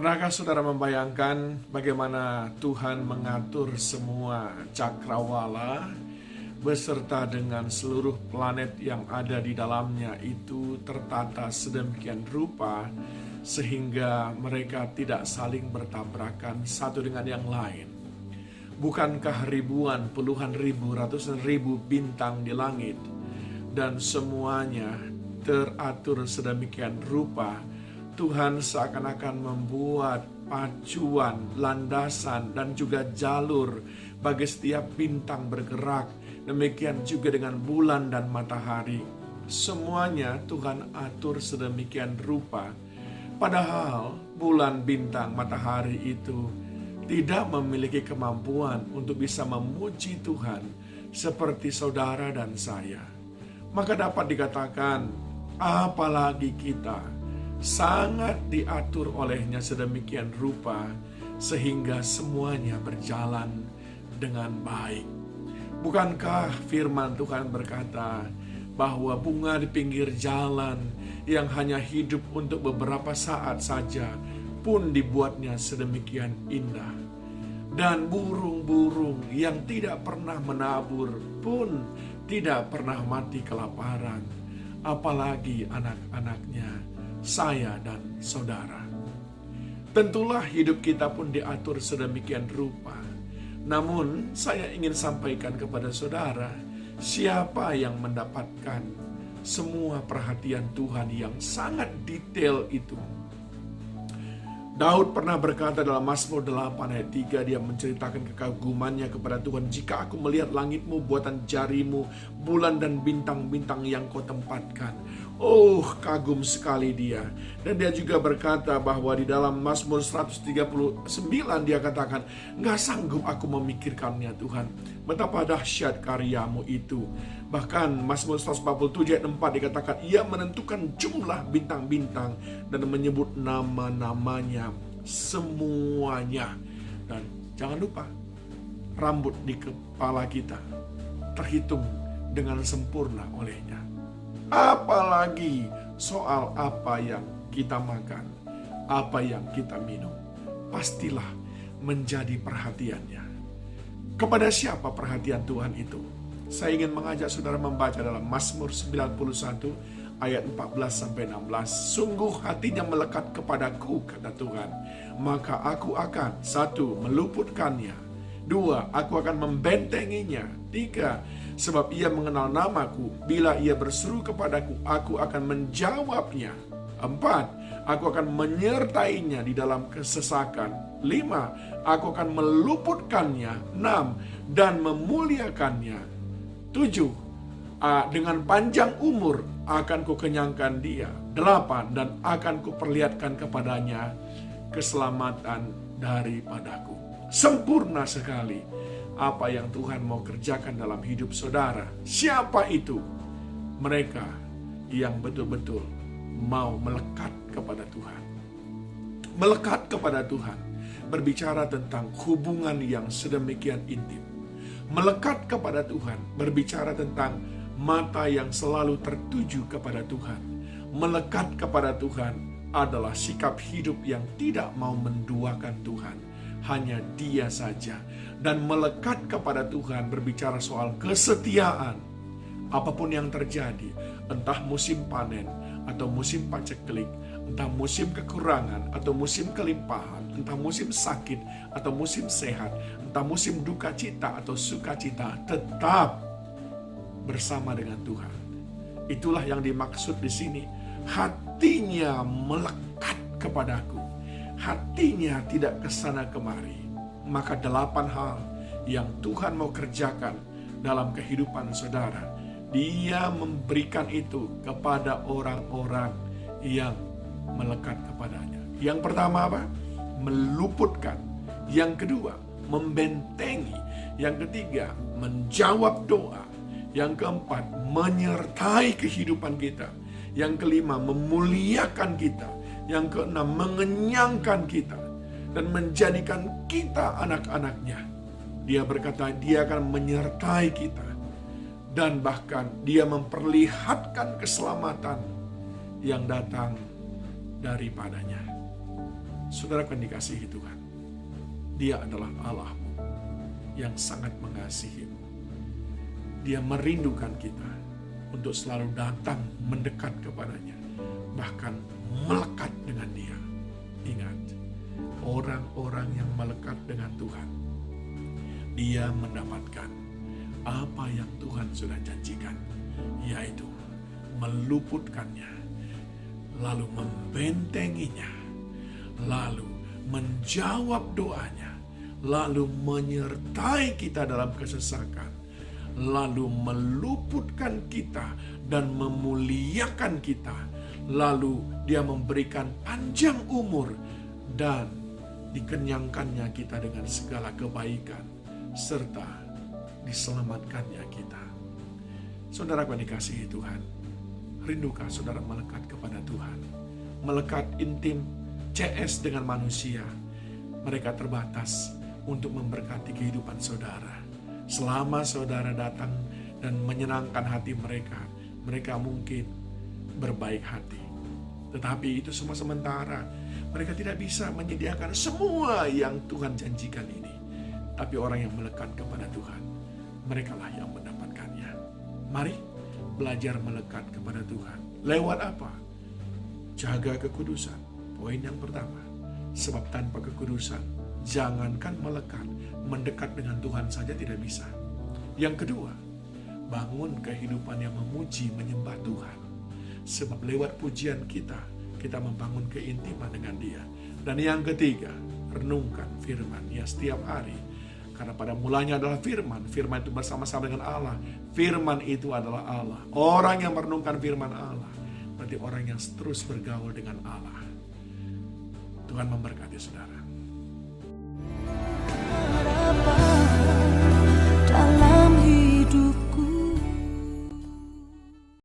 Pernahkah saudara membayangkan bagaimana Tuhan mengatur semua cakrawala beserta dengan seluruh planet yang ada di dalamnya itu tertata sedemikian rupa sehingga mereka tidak saling bertabrakan satu dengan yang lain? Bukankah ribuan, puluhan ribu, ratusan ribu bintang di langit dan semuanya teratur sedemikian rupa? Tuhan seakan-akan membuat pacuan, landasan, dan juga jalur bagi setiap bintang bergerak. Demikian juga dengan bulan dan matahari. Semuanya Tuhan atur sedemikian rupa. Padahal bulan, bintang, matahari itu tidak memiliki kemampuan untuk bisa memuji Tuhan seperti saudara dan saya. Maka dapat dikatakan, apalagi kita sangat diatur olehnya sedemikian rupa sehingga semuanya berjalan dengan baik. Bukankah firman Tuhan berkata bahwa bunga di pinggir jalan yang hanya hidup untuk beberapa saat saja pun dibuatnya sedemikian indah, dan burung-burung yang tidak pernah menabur pun tidak pernah mati kelaparan, apalagi anak-anaknya, saya dan saudara. Tentulah hidup kita pun diatur sedemikian rupa. Namun saya ingin sampaikan kepada saudara, siapa yang mendapatkan semua perhatian Tuhan yang sangat detail itu? Daud pernah berkata dalam Mazmur 8 ayat 3, dia menceritakan kekagumannya kepada Tuhan. Jika aku melihat langitmu, buatan jarimu, bulan dan bintang-bintang yang kau tempatkan. Oh, kagum sekali dia. Dan dia juga berkata bahwa di dalam Mazmur 139 dia katakan, gak sanggup aku memikirkannya Tuhan. Betapa dahsyat karyamu itu. Bahkan Mazmur 147 ayat 4 dikatakan, ia menentukan jumlah bintang-bintang dan menyebut nama-namanya semuanya. Dan jangan lupa, rambut di kepala kita terhitung dengan sempurna olehnya. Apalagi soal apa yang kita makan, apa yang kita minum, pastilah menjadi perhatiannya. Kepada siapa perhatian Tuhan itu? Saya ingin mengajak saudara membaca dalam Mazmur 91 ayat 14-16. Sungguh hatinya melekat kepadaku, kata Tuhan, maka aku akan 1. meluputkannya, 2. aku akan membentenginya, 3. sebab ia mengenal namaku, bila ia berseru kepadaku, aku akan menjawabnya, 4. aku akan menyertainya di dalam kesesakan, 5. aku akan meluputkannya, 6. dan memuliakannya, 7. dengan panjang umur akan kukenyangkan dia, 8. dan akan kuperlihatkan kepadanya keselamatan daripadaku. Sempurna sekali apa yang Tuhan mau kerjakan dalam hidup saudara. Siapa itu? Mereka yang betul-betul mau melekat kepada Tuhan. Melekat kepada Tuhan berbicara tentang hubungan yang sedemikian intim. Melekat kepada Tuhan berbicara tentang mata yang selalu tertuju kepada Tuhan. Melekat kepada Tuhan adalah sikap hidup yang tidak mau menduakan Tuhan, hanya Dia saja. Dan melekat kepada Tuhan berbicara soal kesetiaan. Apapun yang terjadi, entah musim panen atau musim paceklik, entah musim kekurangan atau musim kelimpahan, entah musim sakit atau musim sehat, entah musim duka cita atau sukacita, tetap bersama dengan Tuhan. Itulah yang dimaksud di sini. Hatinya melekat kepadaku. Hatinya tidak kesana kemari. Maka 8 hal yang Tuhan mau kerjakan dalam kehidupan saudara, Dia memberikan itu kepada orang-orang yang melekat kepadanya. Yang pertama apa? Meluputkan. Yang kedua, membentengi. Yang ketiga, menjawab doa. Yang keempat, menyertai kehidupan kita. Yang kelima, memuliakan kita. Yang keenam, mengenyangkan kita dan menjadikan kita anak-anaknya. Dia berkata Dia akan menyertai kita, dan bahkan Dia memperlihatkan keselamatan yang datang daripadanya. Saudara akan dikasihi Tuhan. Dia adalah Allahmu yang sangat mengasihimu. Dia merindukan kita untuk selalu datang mendekat kepadanya, bahkan melekat dengan Dia. Ingat, orang-orang yang melekat dengan Tuhan, dia mendapatkan apa yang Tuhan sudah janjikan, yaitu meluputkannya, lalu membentenginya, lalu menjawab doanya, lalu menyertai kita dalam kesesakan, lalu meluputkan kita dan memuliakan kita, lalu Dia memberikan panjang umur dan dikenyangkannya kita dengan segala kebaikan, serta diselamatkannya kita. Saudara yang dikasihi Tuhan, rindukah saudara melekat kepada Tuhan? Melekat intim CS dengan manusia, mereka terbatas untuk memberkati kehidupan saudara. Selama saudara datang dan menyenangkan hati mereka, mereka mungkin berbaik hati. Tetapi itu semua sementara. Mereka tidak bisa menyediakan semua yang Tuhan janjikan ini. Tapi orang yang melekat kepada Tuhan, merekalah yang mendapatkannya. Mari belajar melekat kepada Tuhan. Lewat apa? Jaga kekudusan. Poin yang pertama. Sebab tanpa kekudusan, jangankan melekat, mendekat dengan Tuhan saja tidak bisa. Yang kedua, bangun kehidupan yang memuji, menyembah Tuhan. Sebab lewat pujian kita membangun keintiman dengan Dia. Dan yang ketiga, renungkan firman ya setiap hari. Karena pada mulanya adalah firman. Firman itu bersama-sama dengan Allah. Firman itu adalah Allah. Orang yang merenungkan firman Allah, berarti orang yang terus bergaul dengan Allah. Tuhan memberkati saudara.